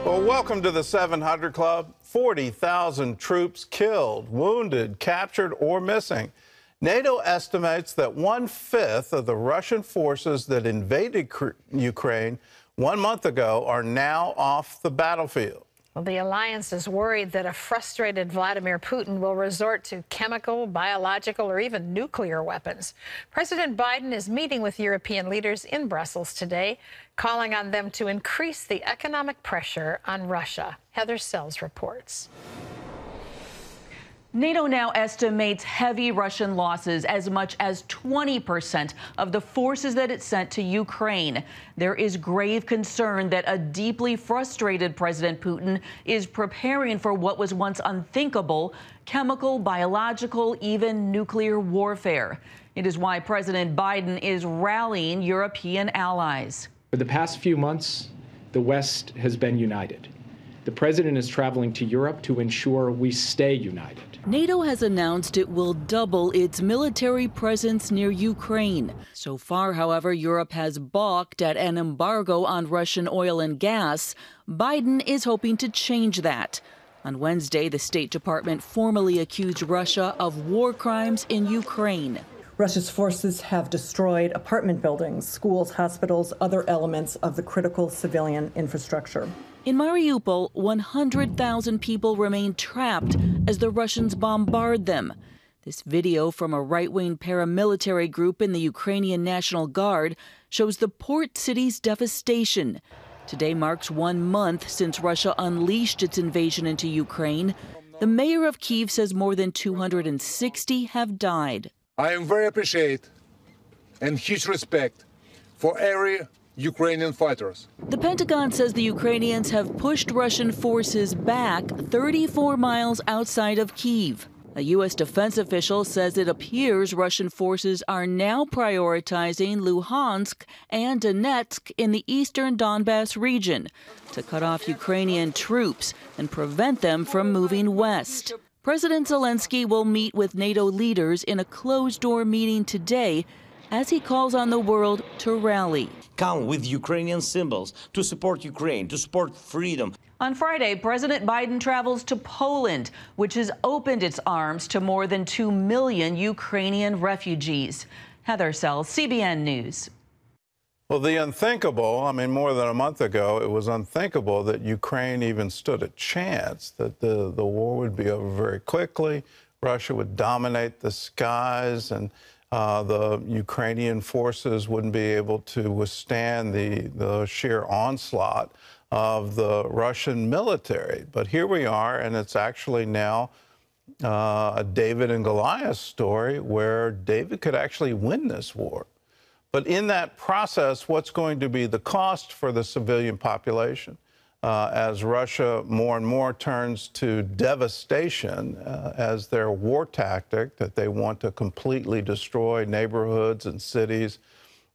Well, welcome to the 700 Club. 40,000 troops killed, wounded, captured, or missing. NATO estimates that 1/5 of the Russian forces that invaded Ukraine 1 month ago are now off the battlefield. Well, the alliance is worried that a frustrated Vladimir Putin will resort to chemical, biological, or even nuclear weapons. President Biden is meeting with European leaders in Brussels today, calling on them to increase the economic pressure on Russia. Heather Sells reports. NATO now estimates heavy Russian losses, as much as 20% of the forces that it sent to Ukraine. There is grave concern that a deeply frustrated President Putin is preparing for what was once unthinkable: chemical, biological, even nuclear warfare. It is why President Biden is rallying European allies. For the past few months, the West has been united. The president is traveling to Europe to ensure we stay united. NATO has announced it will double its military presence near Ukraine. So far, however, Europe has balked at an embargo on Russian oil and gas. Biden is hoping to change that. On Wednesday, the State Department formally accused Russia of war crimes in Ukraine. Russia's forces have destroyed apartment buildings, schools, hospitals, other elements of the critical civilian infrastructure. In Mariupol, 100,000 people remain trapped as the Russians bombard them. This video from a right-wing paramilitary group in the Ukrainian National Guard shows the port city's devastation. Today marks 1 month since Russia unleashed its invasion into Ukraine. The mayor of Kyiv says more than 260 have died. I am very appreciative and huge respect for every Ukrainian fighters. The Pentagon says the Ukrainians have pushed Russian forces back 34 miles outside of Kyiv. A U.S. defense official says it appears Russian forces are now prioritizing Luhansk and Donetsk in the eastern Donbass region to cut off Ukrainian troops and prevent them from moving west. President Zelensky will meet with NATO leaders in a closed-door meeting today as he calls on the world to rally. Come with Ukrainian symbols to support Ukraine, to support freedom. On Friday, President Biden travels to Poland, which has opened its arms to more than 2 million Ukrainian refugees. Heather Sells, CBN News. Well, the unthinkable, more than a month ago, it was unthinkable that Ukraine even stood a chance, that the war would be over very quickly, Russia would dominate the skies, and the Ukrainian forces wouldn't be able to withstand the sheer onslaught of the Russian military. But here we are, and it's actually now a David and Goliath story where David could actually win this war. But in that process, what's going to be the cost for the civilian population as Russia more and more turns to devastation as their war tactic, that they want to completely destroy neighborhoods and cities.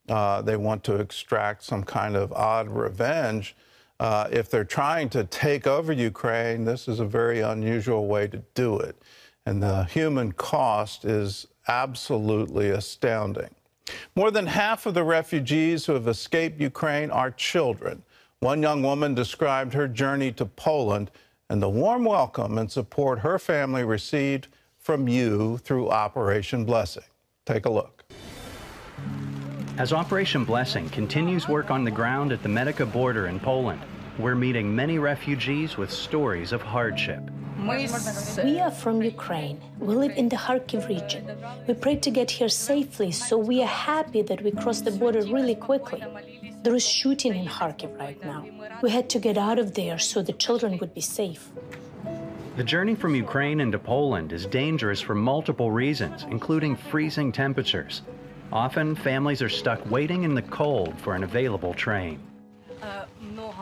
They want to extract some kind of odd revenge. If they're trying to take over Ukraine, this is a very unusual way to do it. And the human cost is absolutely astounding. More than half of the refugees who have escaped Ukraine are children. One young woman described her journey to Poland and the warm welcome and support her family received from you through Operation Blessing. Take a look. As Operation Blessing continues work on the ground at the Medica border in Poland, we're meeting many refugees with stories of hardship. We are from Ukraine. We live in the Kharkiv region. We prayed to get here safely, so we are happy that we crossed the border really quickly. There is shooting in Kharkiv right now. We had to get out of there so the children would be safe. The journey from Ukraine into Poland is dangerous for multiple reasons, including freezing temperatures. Often, families are stuck waiting in the cold for an available train.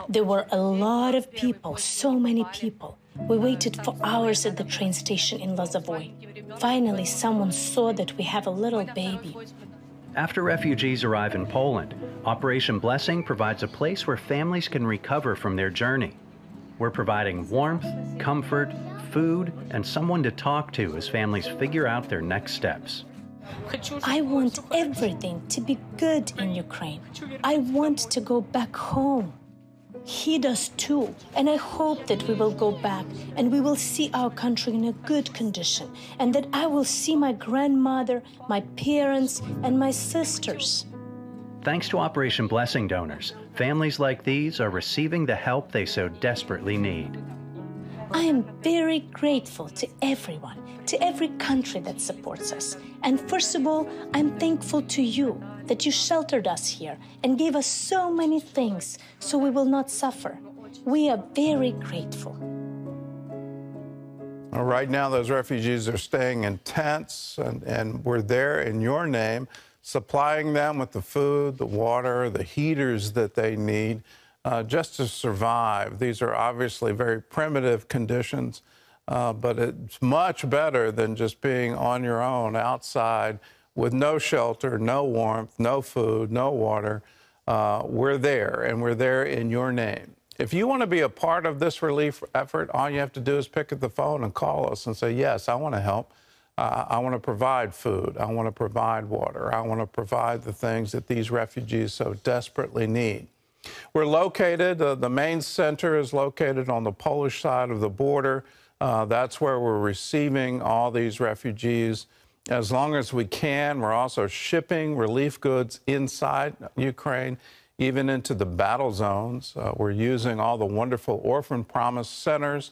There were a lot of people, so many people. We waited for hours at the train station in Lazavoy. Finally, someone saw that we have a little baby. After refugees arrive in Poland, Operation Blessing provides a place where families can recover from their journey. We're providing warmth, comfort, food, and someone to talk to as families figure out their next steps. I want everything to be good in Ukraine. I want to go back home. He does too. And I hope that we will go back and we will see our country in a good condition, and that I will see my grandmother, my parents, and my sisters. Thanks to Operation Blessing donors, families like these are receiving the help they so desperately need. I am very grateful to everyone, to every country that supports us. And first of all, I'm thankful to you that you sheltered us here and gave us so many things so we will not suffer. We are very grateful. Well, right now, those refugees are staying in tents, and we're there in your name, supplying them with the food, the water, the heaters that they need just to survive. These are obviously very primitive conditions, but it's much better than just being on your own outside with no shelter, no warmth, no food, no water. We're there, and we're there in your name. If you want to be a part of this relief effort, all you have to do is pick up the phone and call us and say, yes, I want to help. I want to provide food. I want to provide water. I want to provide the things that these refugees so desperately need. We're located, the main center is located on the Polish side of the border. That's where we're receiving all these refugees. As long as we can, we're also shipping relief goods inside Ukraine, even into the battle zones. We're using all the wonderful Orphan Promise centers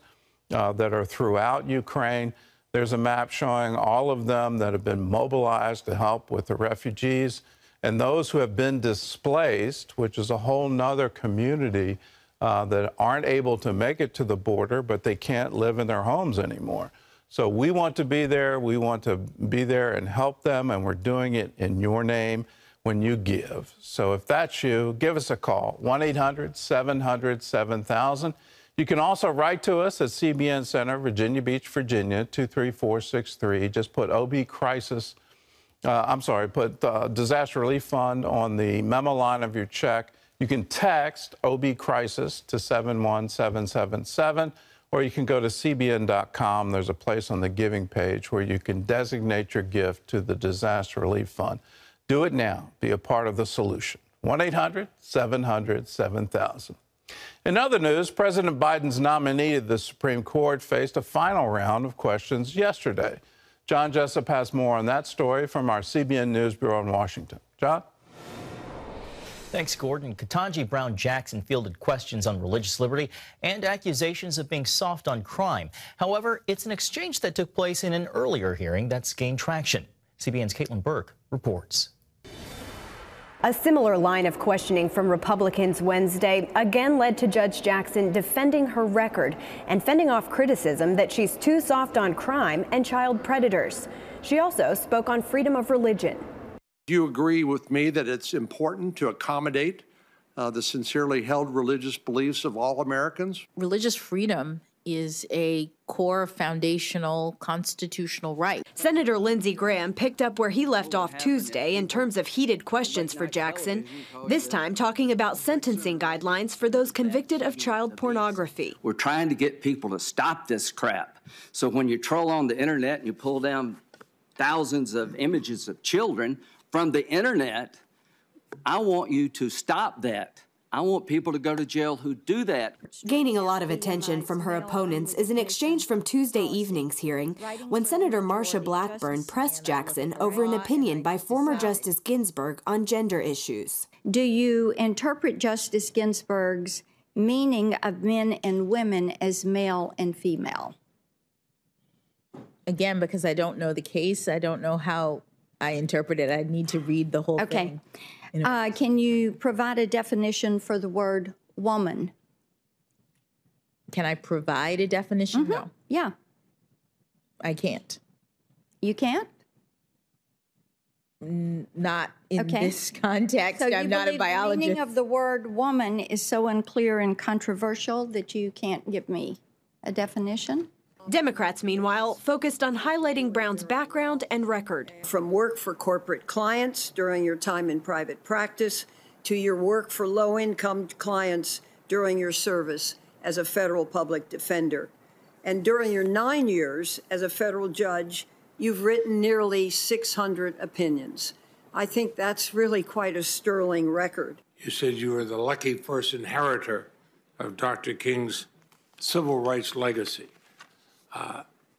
that are throughout Ukraine. There's a map showing all of them that have been mobilized to help with the refugees. And those who have been displaced, which is a whole nother community that aren't able to make it to the border, but they can't live in their homes anymore. So we want to be there. We want to be there and help them, and we're doing it in your name when you give. So if that's you, give us a call, 1-800-700-7000. You can also write to us at CBN Center, Virginia Beach, Virginia, 23463. Just put put Disaster Relief Fund on the memo line of your check. You can text OB Crisis to 71777. Or you can go to cbn.com. There's a place on the giving page where you can designate your gift to the Disaster Relief Fund. Do it now. Be a part of the solution. 1-800-700-7000. In other news, President Biden's nominee to the Supreme Court faced a final round of questions yesterday. John Jessup has more on that story from our CBN News Bureau in Washington. John? Thanks, Gordon. Ketanji Brown Jackson fielded questions on religious liberty and accusations of being soft on crime. However, it's an exchange that took place in an earlier hearing that's gained traction. CBN's Caitlin Burke reports. A similar line of questioning from Republicans Wednesday again led to Judge Jackson defending her record and fending off criticism that she's too soft on crime and child predators. She also spoke on freedom of religion. Do you agree with me that it's important to accommodate the sincerely held religious beliefs of all Americans? Religious freedom is a core foundational constitutional right. Senator Lindsey Graham picked up where he left off Tuesday in terms of heated questions for Jackson, this time talking about sentencing guidelines for those convicted of child pornography. We're trying to get people to stop this crap. So when you troll on the internet and you pull down thousands of images of children from the internet, I want you to stop that. I want people to go to jail who do that. Gaining a lot of attention from her opponents is an exchange from Tuesday evening's hearing when Senator Marsha Blackburn pressed Jackson over an opinion by former Justice Ginsburg on gender issues. Do you interpret Justice Ginsburg's meaning of men and women as male and female? Again, because I don't know the case, I don't know how I interpret it. I need to read the whole thing. Can you provide a definition for the word woman? Can I provide a definition? No. Yeah. I can't. You can't? Not in this context. So I'm not a biologist. The meaning of the word woman is so unclear and controversial that you can't give me a definition? Democrats, meanwhile, focused on highlighting Brown's background and record. From work for corporate clients during your time in private practice to your work for low-income clients during your service as a federal public defender. And during your 9 years as a federal judge, you've written nearly 600 opinions. I think that's really quite a sterling record. You said you were the lucky first inheritor of Dr. King's civil rights legacy.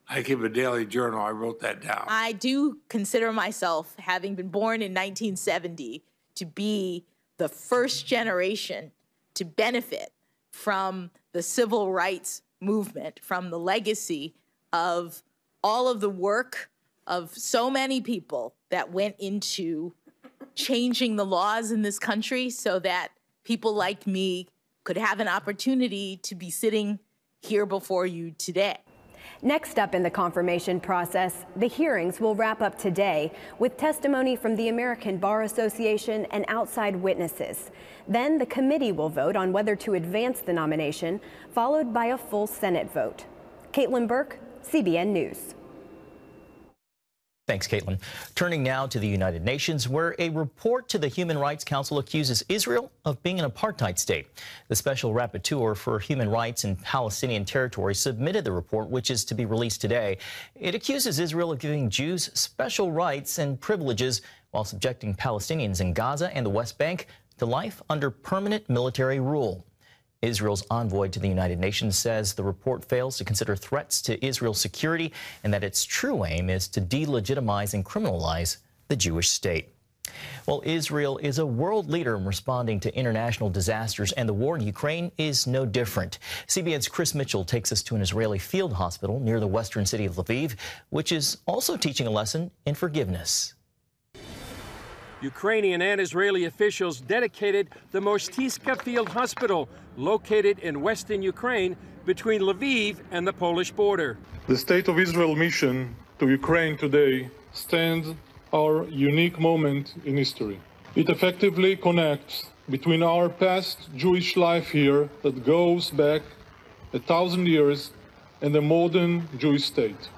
I keep a daily journal. I wrote that down. I do consider myself, having been born in 1970, to be the first generation to benefit from the civil rights movement, from the legacy of all of the work of so many people that went into changing the laws in this country so that people like me could have an opportunity to be sitting here before you today. Next up in the confirmation process, the hearings will wrap up today with testimony from the American Bar Association and outside witnesses. Then the committee will vote on whether to advance the nomination, followed by a full Senate vote. Caitlin Burke, CBN News. Thanks, Caitlin. Turning now to the United Nations, where a report to the Human Rights Council accuses Israel of being an apartheid state. The Special Rapporteur for Human Rights in Palestinian territory submitted the report, which is to be released today. It accuses Israel of giving Jews special rights and privileges while subjecting Palestinians in Gaza and the West Bank to life under permanent military rule. Israel's envoy to the United Nations says the report fails to consider threats to Israel's security and that its true aim is to delegitimize and criminalize the Jewish state. Well, Israel is a world leader in responding to international disasters, and the war in Ukraine is no different. CBN's Chris Mitchell takes us to an Israeli field hospital near the western city of Lviv, which is also teaching a lesson in forgiveness. Ukrainian and Israeli officials dedicated the Mostiska Field Hospital, located in western Ukraine between Lviv and the Polish border. The State of Israel mission to Ukraine today stands our unique moment in history. It effectively connects between our past Jewish life here that goes back 1,000 years and the modern Jewish state.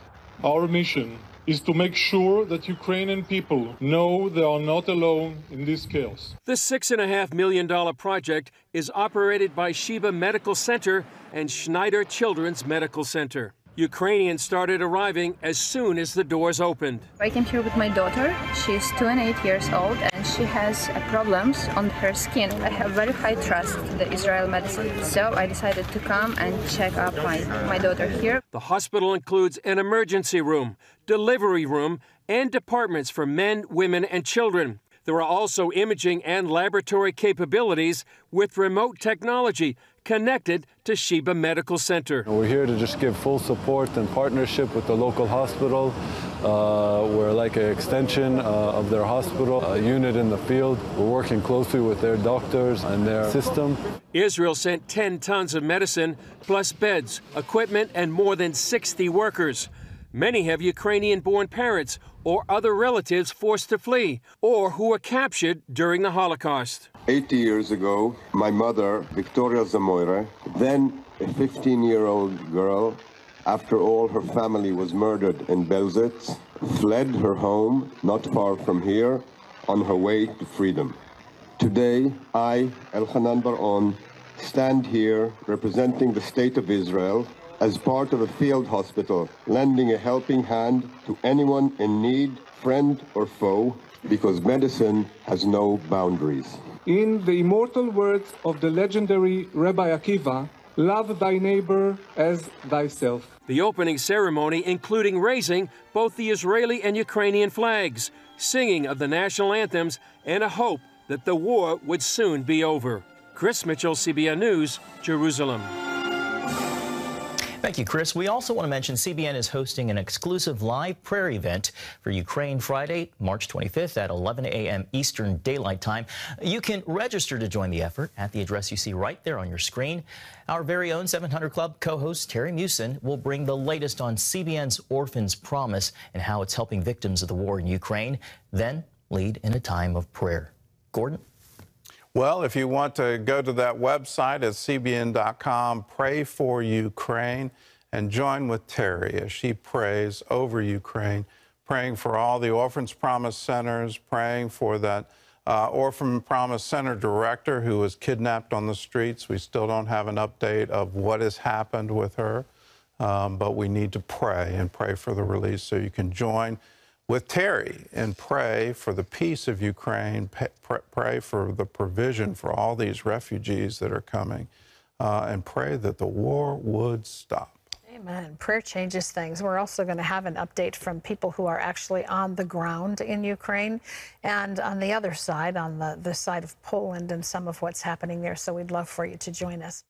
Our mission is to make sure that Ukrainian people know they are not alone in this chaos. The $6.5 million project is operated by Sheba Medical Center and Schneider Children's Medical Center. Ukrainians started arriving as soon as the doors opened. I came here with my daughter. She's 2 and 8 years old, and she has problems on her skin. I have very high trust in the Israel medicine, so I decided to come and check up my daughter here. The hospital includes an emergency room, delivery room, and departments for men, women, and children. There are also imaging and laboratory capabilities with remote technology connected to Sheba Medical Center. We're here to just give full support and partnership with the local hospital. We're like an extension of their hospital, a unit in the field. We're working closely with their doctors and their system. Israel sent 10 tons of medicine, plus beds, equipment, and more than 60 workers. Many have Ukrainian-born parents or other relatives forced to flee or who were captured during the Holocaust. 80 years ago, my mother, Victoria Zamoyre, then a 15-year-old girl, after all her family was murdered in Belzec, fled her home not far from here on her way to freedom. Today, I, Elchanan Bar-On, stand here representing the State of Israel as part of a field hospital, lending a helping hand to anyone in need, friend or foe, because medicine has no boundaries. In the immortal words of the legendary Rabbi Akiva, love thy neighbor as thyself. The opening ceremony including raising both the Israeli and Ukrainian flags, singing of the national anthems, and a hope that the war would soon be over. Chris Mitchell, CBN News, Jerusalem. Thank you, Chris. We also want to mention CBN is hosting an exclusive live prayer event for Ukraine Friday, March 25th at 11 a.m. Eastern Daylight Time. You can register to join the effort at the address you see right there on your screen. Our very own 700 Club co-host Terry Musin will bring the latest on CBN's Orphans Promise and how it's helping victims of the war in Ukraine, then lead in a time of prayer. Gordon? Well, if you want to go to that website at cbn.com, pray for Ukraine, and join with Terry as she prays over Ukraine, praying for all the Orphans Promise Centers, praying for that Orphan Promise Center director who was kidnapped on the streets. We still don't have an update of what has happened with her, but we need to pray and pray for the release. So you can join with Terry and pray for the peace of Ukraine, pray for the provision for all these refugees that are coming. and pray that the war would stop. Amen. Prayer changes things. We're also going to have an update from people who are actually on the ground in Ukraine and on the other side, on the side of Poland, and some of what's happening there. So we'd love for you to join us.